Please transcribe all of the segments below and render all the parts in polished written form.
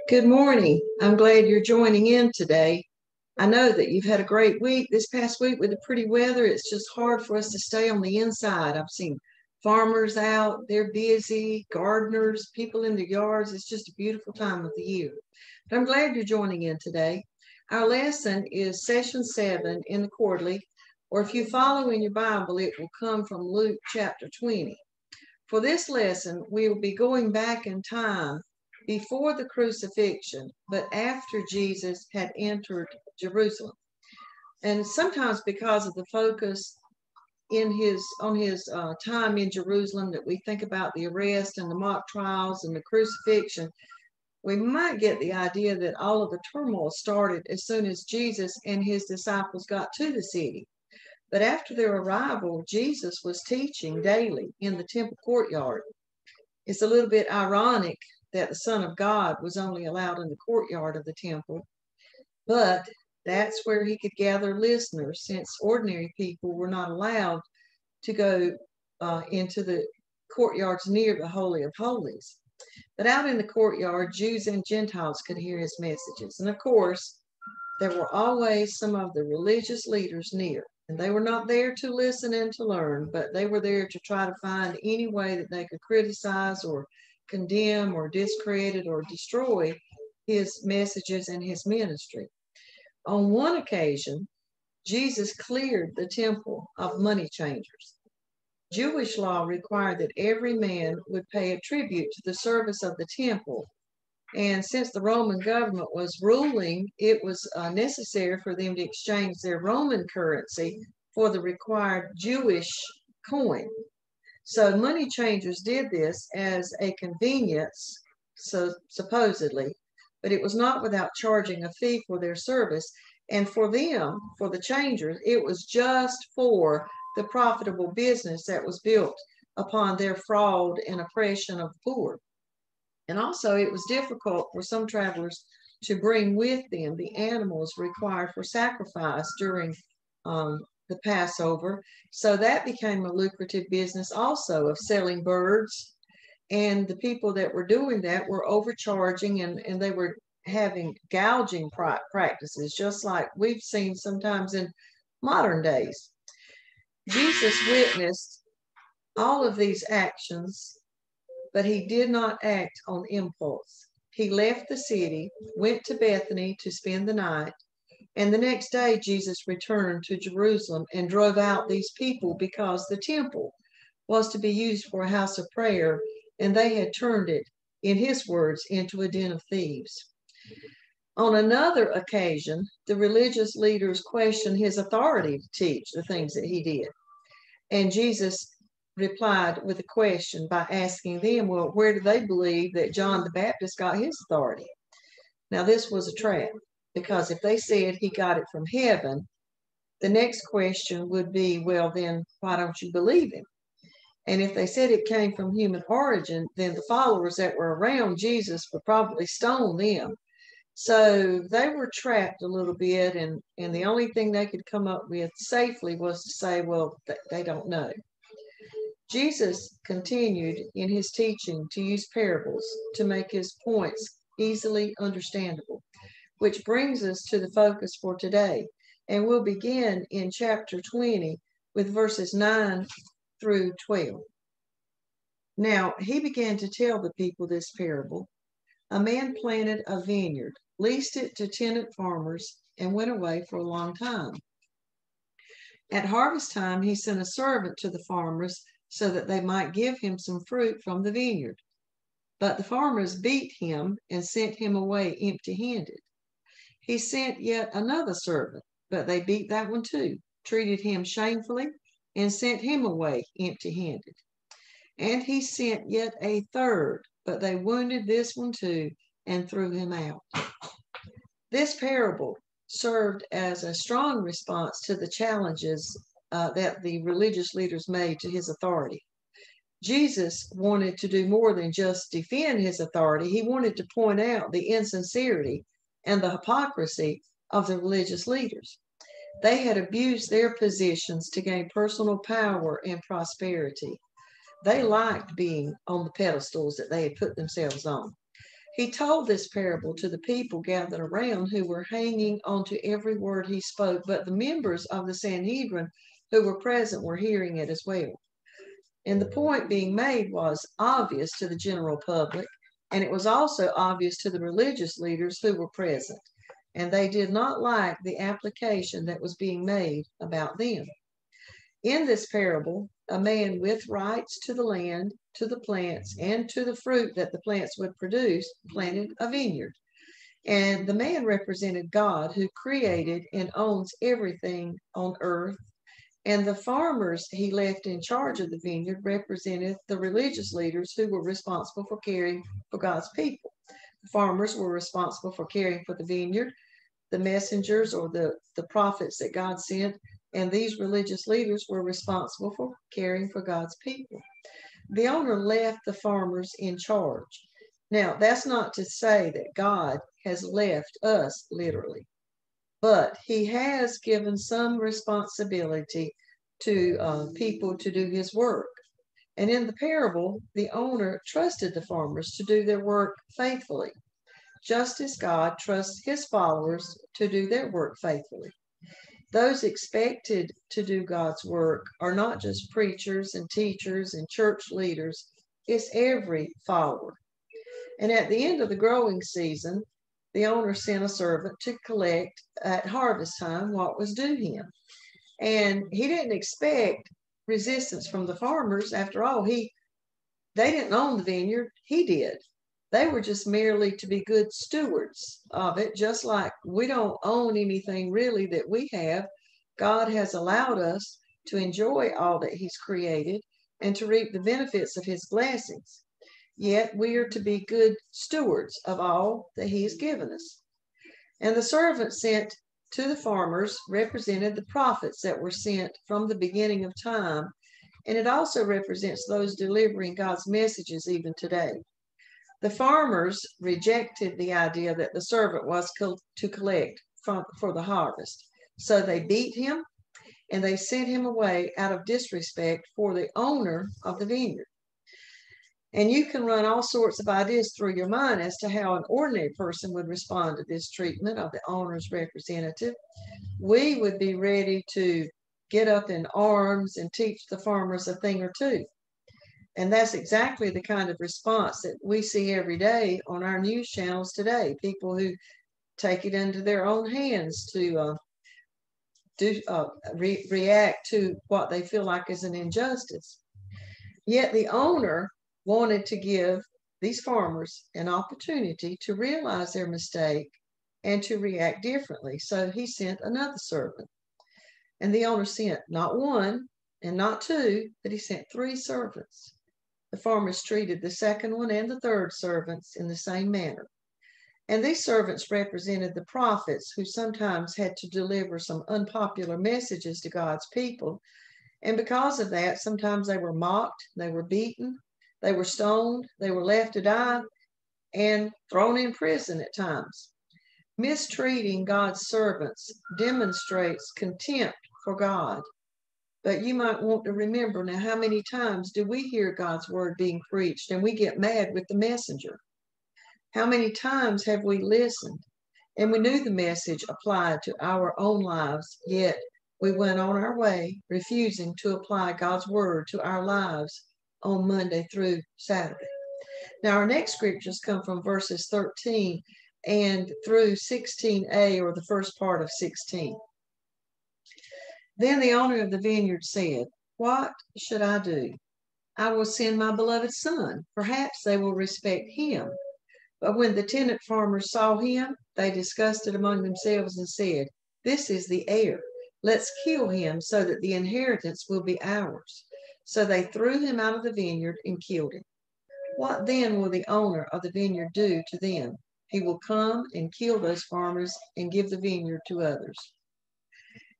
Good morning. I'm glad you're joining in today. I know that you've had a great week this past week with the pretty weather. It's just hard for us to stay on the inside. I've seen farmers out, they're busy, gardeners, people in their yards. It's just a beautiful time of the year. But I'm glad you're joining in today. Our lesson is session 7 in the quarterly, or if you follow in your Bible, it will come from Luke chapter 20. For this lesson, we will be going back in time before the crucifixion, but after Jesus had entered Jerusalem. And sometimes because of the focus on his time in Jerusalem, that we think about the arrest and the mock trials and the crucifixion, we might get the idea that all of the turmoil started as soon as Jesus and his disciples got to the city. But after their arrival, Jesus was teaching daily in the temple courtyard. It's a little bit ironic that the Son of God was only allowed in the courtyard of the temple, but that's where he could gather listeners, since ordinary people were not allowed to go into the courtyards near the Holy of Holies. But out in the courtyard, Jews and Gentiles could hear his messages. And of course, there were always some of the religious leaders near. And they were not there to listen and to learn, but they were there to try to find any way that they could criticize or condemn or discredit or destroy his messages and his ministry. On one occasion, Jesus cleared the temple of money changers. Jewish law required that every man would pay a tribute to the service of the temple. And since the Roman government was ruling, it was necessary for them to exchange their Roman currency for the required Jewish coin. So money changers did this as a convenience, so supposedly, but it was not without charging a fee for their service. And for them, for the changers, it was just for the profitable business that was built upon their fraud and oppression of the poor. And also, it was difficult for some travelers to bring with them the animals required for sacrifice during the Passover. So that became a lucrative business also of selling birds. And the people that were doing that were overcharging, and they were having gouging practices, just like we've seen sometimes in modern days. Jesus witnessed all of these actions, but he did not act on impulse. He left the city, went to Bethany to spend the night, and the next day Jesus returned to Jerusalem and drove out these people because the temple was to be used for a house of prayer, and they had turned it, in his words, into a den of thieves. On another occasion, the religious leaders questioned his authority to teach the things that he did. And Jesus replied with a question by asking them, well, where do they believe that John the Baptist got his authority? Now, this was a trap, because if they said he got it from heaven, the next question would be, well, then why don't you believe him? And if they said it came from human origin, then the followers that were around Jesus would probably stone them. So they were trapped a little bit, and the only thing they could come up with safely was to say, well, they don't know. Jesus continued in his teaching to use parables to make his points easily understandable, which brings us to the focus for today. And we'll begin in chapter 20 with verses 9 through 12. Now, he began to tell the people this parable. A man planted a vineyard, leased it to tenant farmers, and went away for a long time. At harvest time, he sent a servant to the farmers so that they might give him some fruit from the vineyard. But the farmers beat him and sent him away empty-handed. He sent yet another servant, but they beat that one too, treated him shamefully, and sent him away empty-handed. And he sent yet a third, but they wounded this one too and threw him out. This parable served as a strong response to the challenges that the religious leaders made to his authority. Jesus wanted to do more than just defend his authority. He wanted to point out the insincerity and the hypocrisy of the religious leaders. They had abused their positions to gain personal power and prosperity. They liked being on the pedestals that they had put themselves on. He told this parable to the people gathered around who were hanging on to every word he spoke, but the members of the Sanhedrin who were present were hearing it as well. And the point being made was obvious to the general public, and it was also obvious to the religious leaders who were present, and they did not like the application that was being made about them. In this parable, a man with rights to the land, to the plants, and to the fruit that the plants would produce planted a vineyard. And the man represented God, who created and owns everything on earth. And the farmers he left in charge of the vineyard represented the religious leaders who were responsible for caring for God's people. The farmers were responsible for caring for the vineyard, the messengers or the prophets that God sent, and these religious leaders were responsible for caring for God's people. The owner left the farmers in charge. Now, that's not to say that God has left us literally, but he has given some responsibility to people to do his work. And in the parable, the owner trusted the farmers to do their work faithfully, just as God trusts his followers to do their work faithfully. Those expected to do God's work are not just preachers and teachers and church leaders, it's every follower. And at the end of the growing season, the owner sent a servant to collect at harvest time what was due him. And he didn't expect resistance from the farmers. After all, they didn't own the vineyard, he did. They were just merely to be good stewards of it, just like we don't own anything really that we have. God has allowed us to enjoy all that he's created and to reap the benefits of his blessings. Yet we are to be good stewards of all that he has given us. And the servant sent to the farmers represented the prophets that were sent from the beginning of time, and it also represents those delivering God's messages even today. The farmers rejected the idea that the servant was to collect for the harvest. So they beat him and they sent him away out of disrespect for the owner of the vineyard. And you can run all sorts of ideas through your mind as to how an ordinary person would respond to this treatment of the owner's representative. We would be ready to get up in arms and teach the farmers a thing or two. And that's exactly the kind of response that we see every day on our news channels today. People who take it into their own hands to react to what they feel like is an injustice. Yet the owner wanted to give these farmers an opportunity to realize their mistake and to react differently. So he sent another servant. And the owner sent not one and not two, but he sent 3 servants. The farmers treated the second one and the third servants in the same manner. And these servants represented the prophets who sometimes had to deliver some unpopular messages to God's people. And because of that, sometimes they were mocked, they were beaten, they were stoned, they were left to die, and thrown in prison at times. Mistreating God's servants demonstrates contempt for God. But you might want to remember now, how many times do we hear God's word being preached and we get mad with the messenger? How many times have we listened and we knew the message applied to our own lives, yet we went on our way, refusing to apply God's word to our lives on Monday through Saturday? Now, our next scriptures come from verses 13 and through 16a, or the first part of 16. Then the owner of the vineyard said, "What should I do? I will send my beloved son. Perhaps they will respect him." But when the tenant farmers saw him, they discussed it among themselves and said, "This is the heir. Let's kill him so that the inheritance will be ours." So they threw him out of the vineyard and killed him. What then will the owner of the vineyard do to them? He will come and kill those farmers and give the vineyard to others.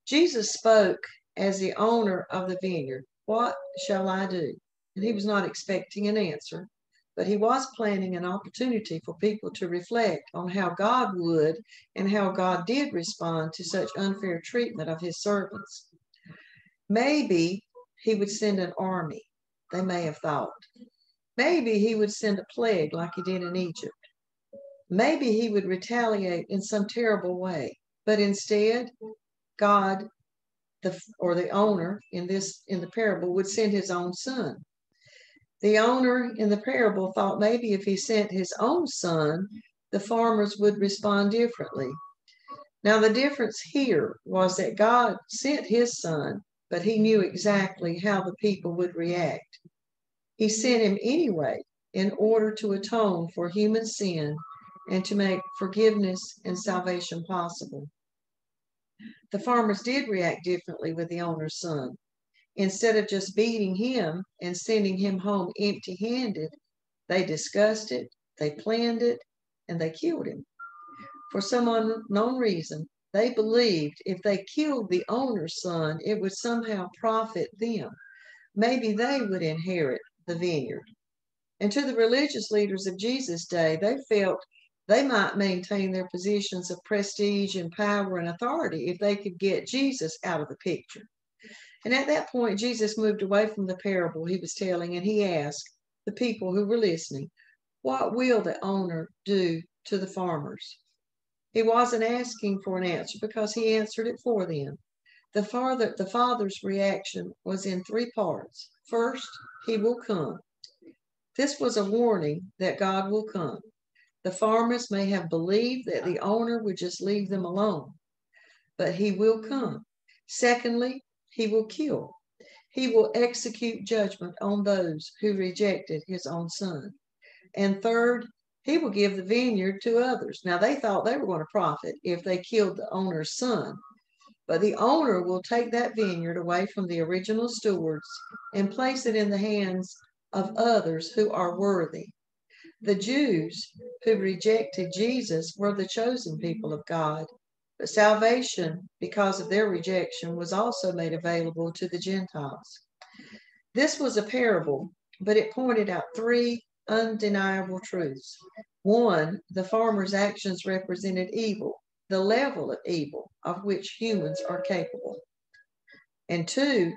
Jesus spoke as the owner of the vineyard. What shall I do? And he was not expecting an answer, but he was planning an opportunity for people to reflect on how God would and how God did respond to such unfair treatment of his servants. Maybe he would send an army, they may have thought. Maybe he would send a plague like he did in Egypt. maybe he would retaliate in some terrible way. But instead, God, the owner in the parable, would send his own son. The owner in the parable thought maybe if he sent his own son, the farmers would respond differently. Now, the difference here was that God sent his son, but he knew exactly how the people would react. He sent him anyway in order to atone for human sin and to make forgiveness and salvation possible. The farmers did react differently with the owner's son. Instead of just beating him and sending him home empty-handed, they discussed it, they planned it, and they killed him. For some unknown reason, they believed if they killed the owner's son, it would somehow profit them. Maybe they would inherit the vineyard. And to the religious leaders of Jesus' day, they felt they might maintain their positions of prestige and power and authority if they could get Jesus out of the picture. And at that point, Jesus moved away from the parable he was telling, and he asked the people who were listening, "What will the owner do to the farmers?" He wasn't asking for an answer because he answered it for them. The Father's reaction was in three parts. First, he will come. This was a warning that God will come. The farmers may have believed that the owner would just leave them alone, but he will come. Secondly, he will kill. He will execute judgment on those who rejected his own son. And third, he will give the vineyard to others. Now, they thought they were going to profit if they killed the owner's son, but the owner will take that vineyard away from the original stewards and place it in the hands of others who are worthy. The Jews who rejected Jesus were the chosen people of God, but salvation, because of their rejection, was also made available to the Gentiles. This was a parable, but it pointed out three undeniable truths. One, the farmer's actions represented evil, the level of evil of which humans are capable. And two,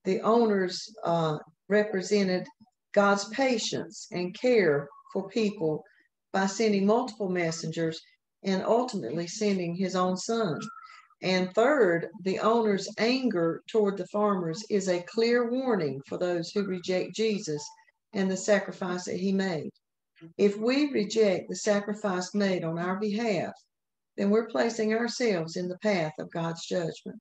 the owners represented God's patience and care for people by sending multiple messengers and ultimately sending his own son. And third, the owner's anger toward the farmers is a clear warning for those who reject Jesus and the sacrifice that he made. If we reject the sacrifice made on our behalf, then we're placing ourselves in the path of God's judgment.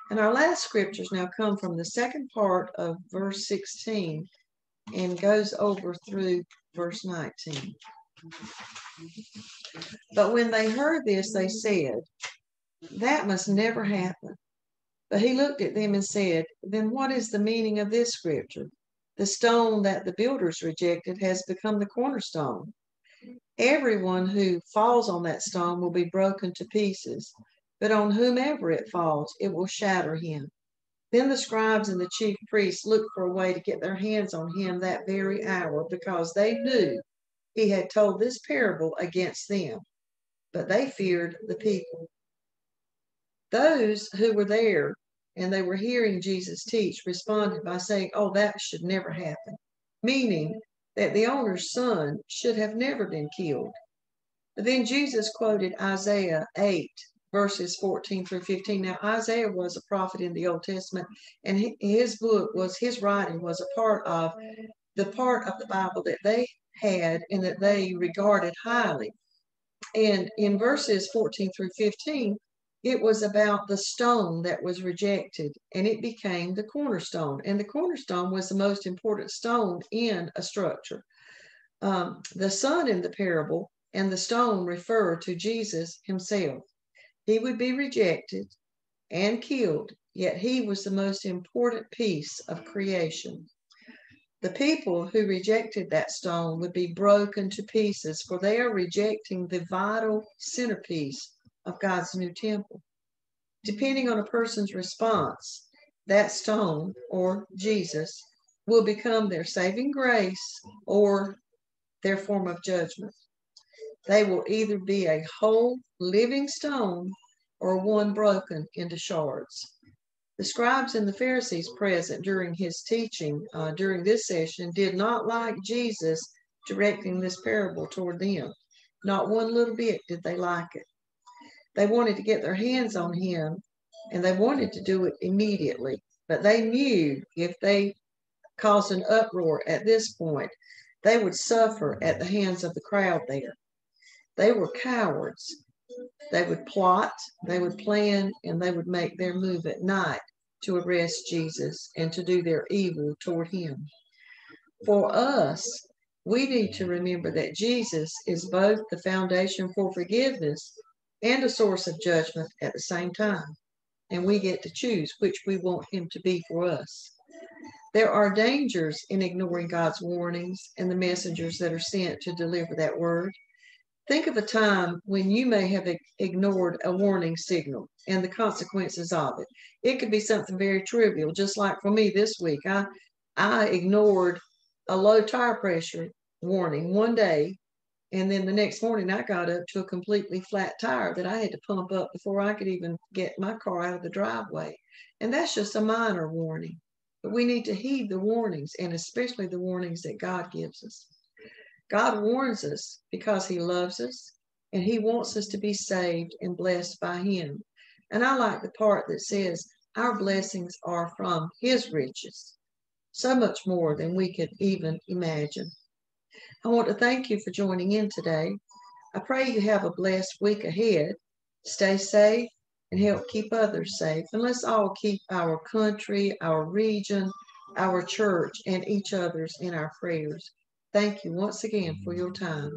And our last scriptures now come from the second part of verse 16 and goes over through verse 19. But when they heard this, they said, "That must never happen." But he looked at them and said, "Then what is the meaning of this scripture? The stone that the builders rejected has become the cornerstone. Everyone who falls on that stone will be broken to pieces, but on whomever it falls, it will shatter him." Then the scribes and the chief priests looked for a way to get their hands on him that very hour, because they knew he had told this parable against them, but they feared the people. Those who were there and they were hearing Jesus teach responded by saying, "Oh, that should never happen," meaning that the owner's son should have never been killed. But then Jesus quoted Isaiah 8, verses 14 through 15. Now, Isaiah was a prophet in the Old Testament, and his writing was a part of the Bible that they had and that they regarded highly. And in verses 14 through 15, it was about the stone that was rejected, and it became the cornerstone. And the cornerstone was the most important stone in a structure. The son in the parable and the stone refer to Jesus himself. He would be rejected and killed, yet he was the most important piece of creation. The people who rejected that stone would be broken to pieces, for they are rejecting the vital centerpiece of God's new temple. Depending on a person's response, that stone, or Jesus, will become their saving grace or their form of judgment. They will either be a whole living stone or one broken into shards. The scribes and the Pharisees present during his teaching during this session did not like Jesus directing this parable toward them. Not one little bit did they like it. They wanted to get their hands on him, and they wanted to do it immediately. But they knew if they caused an uproar at this point, they would suffer at the hands of the crowd there. They were cowards. They would plot, they would plan, and they would make their move at night to arrest Jesus and to do their evil toward him. For us, we need to remember that Jesus is both the foundation for forgiveness and a source of judgment at the same time. And we get to choose which we want him to be for us. There are dangers in ignoring God's warnings and the messengers that are sent to deliver that word. Think of a time when you may have ignored a warning signal and the consequences of it. It could be something very trivial, just like for me this week. I ignored a low tire pressure warning one day, and then the next morning I got up to a completely flat tire that I had to pump up before I could even get my car out of the driveway. And that's just a minor warning. But we need to heed the warnings, and especially the warnings that God gives us. God warns us because he loves us, and he wants us to be saved and blessed by him. And I like the part that says our blessings are from his riches, so much more than we could even imagine. I want to thank you for joining in today. I pray you have a blessed week ahead. Stay safe and help keep others safe. And let's all keep our country, our region, our church, and each other's in our prayers. Thank you once again for your time.